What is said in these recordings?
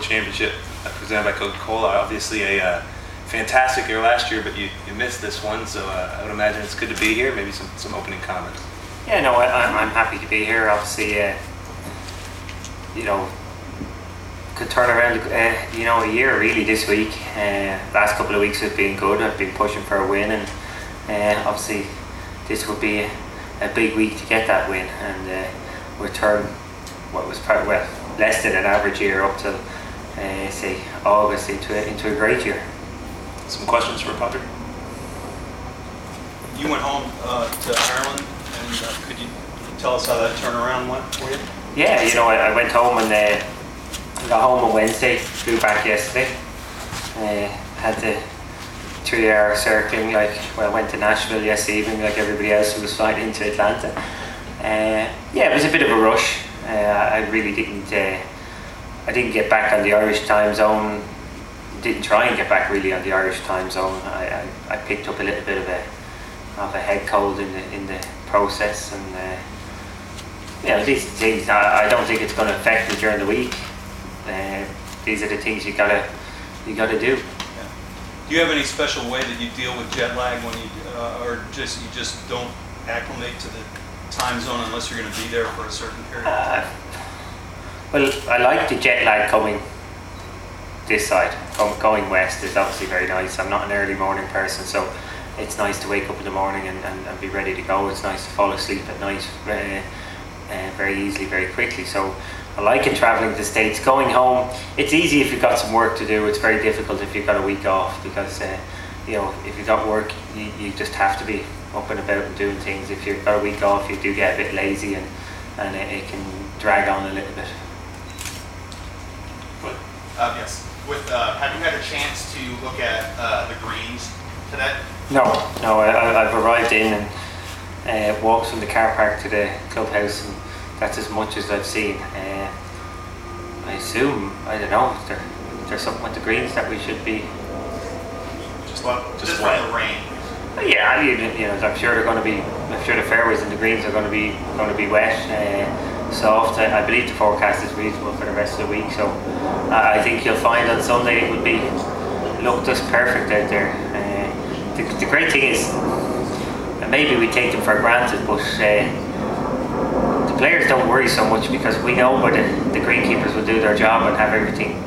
World Championship presented by Coca-Cola. Obviously a fantastic year last year, but you missed this one, so I would imagine it's good to be here. Maybe some opening comments. Yeah, no, I'm happy to be here. Obviously, could turn around, a year really this week. Last couple of weeks have been good. I've been pushing for a win, and obviously this would be a big week to get that win, and we'll turn what was less than an average year up to say August into a great year. Some questions for Padraig? You went home to Ireland, and could you tell us how that turnaround went for you? Yeah, I went home and got home on Wednesday, flew back yesterday. Had the 3-hour circling, I went to Nashville yesterday evening like everybody else who was flying into Atlanta. It was a bit of a rush. I really didn't get back on the Irish time zone. Didn't try and get back really on the Irish time zone. I picked up a little bit of a head cold in the process, and these things I don't think it's going to affect me during the week. These are the things you gotta do. Yeah. Do you have any special way that you deal with jet lag when you just don't acclimate to the time zone unless you're going to be there for a certain period of time? Well, I like the jet lag coming this side. Going west is obviously very nice. I'm not an early morning person, so it's nice to wake up in the morning and be ready to go. It's nice to fall asleep at night very easily, very quickly. So I like it traveling to the States. Going home, it's easy if you've got some work to do. It's very difficult if you've got a week off, because if you've got work, you just have to be up and about and doing things. If you've got a week off, you do get a bit lazy, and it can drag on a little bit. Yes. Have you had a chance to look at the greens today? No. I've arrived in and walked from the car park to the clubhouse, and that's as much as I've seen. I assume, I don't know, there's something with the greens that we should be. Just from the rain. Yeah, I'm sure they're going to be. I'm sure the fairways and the greens are going to be wet, soft. I believe the forecast is reasonable for the rest of the week, so I think you'll find on Sunday it will look just perfect out there. The great thing is, and maybe we take them for granted, but the players don't worry so much, because we know the greenkeepers will do their job and have everything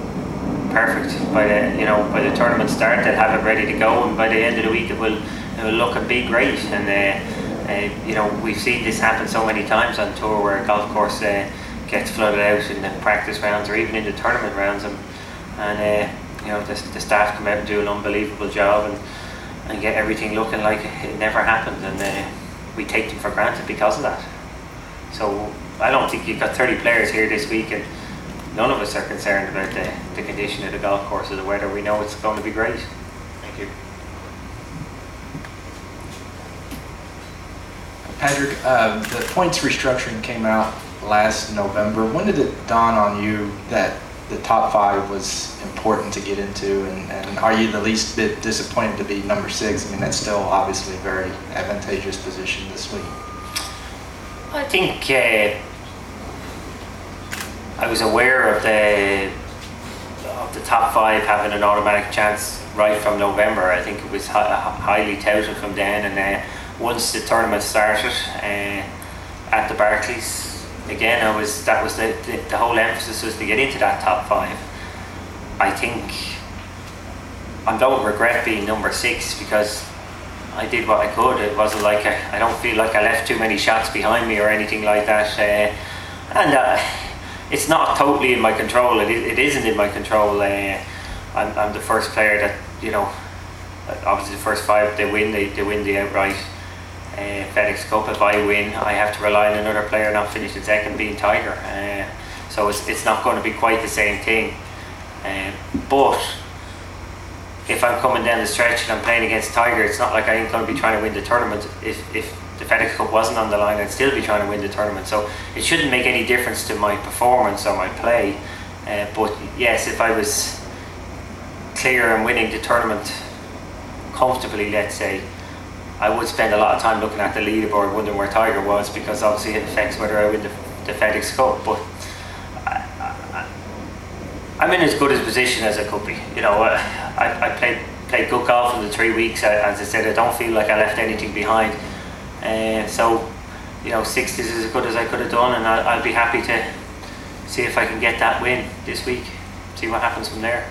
perfect by the tournament start. They'll have it ready to go, and by the end of the week it will look and be great. And we've seen this happen so many times on tour, where a golf course gets flooded out in the practice rounds or even in the tournament rounds, and the staff come out and do an unbelievable job and get everything looking like it never happened, and we take them for granted because of that. So I don't think you've got 30 players here this week, and none of us are concerned about the condition of the golf course or the weather. We know it's going to be great. Thank you. Padraig, the points restructuring came out last November. When did it dawn on you that the top 5 was important to get into, and are you the least bit disappointed to be number 6? I mean, that's still obviously a very advantageous position this week. I think I was aware of the top 5 having an automatic chance right from November. I think it was highly touted from then, and once the tournament started at the Barclays, again, that was the whole emphasis was to get into that top 5. I think I don't regret being number 6, because I did what I could. It wasn't like I don't feel like I left too many shots behind me or anything like that. And it's not totally in my control. It isn't in my control. I'm the first player that, obviously the first 5, they win the outright FedEx Cup. If I win, I have to rely on another player not finishing second, being Tiger. So it's not going to be quite the same thing. But if I'm coming down the stretch and I'm playing against Tiger, it's not like I ain't going to be trying to win the tournament. If the FedEx Cup wasn't on the line, I'd still be trying to win the tournament. So it shouldn't make any difference to my performance or my play. But yes, if I was clear and winning the tournament comfortably, let's say, I would spend a lot of time looking at the leaderboard wondering where Tiger was, because obviously it affects whether I win the FedEx Cup. But I'm in as good a position as I could be. You know, I played good golf in the 3 weeks. As I said, I don't feel like I left anything behind. So, you know, 6th is as good as I could have done, and I'll be happy to see if I can get that win this week. See what happens from there.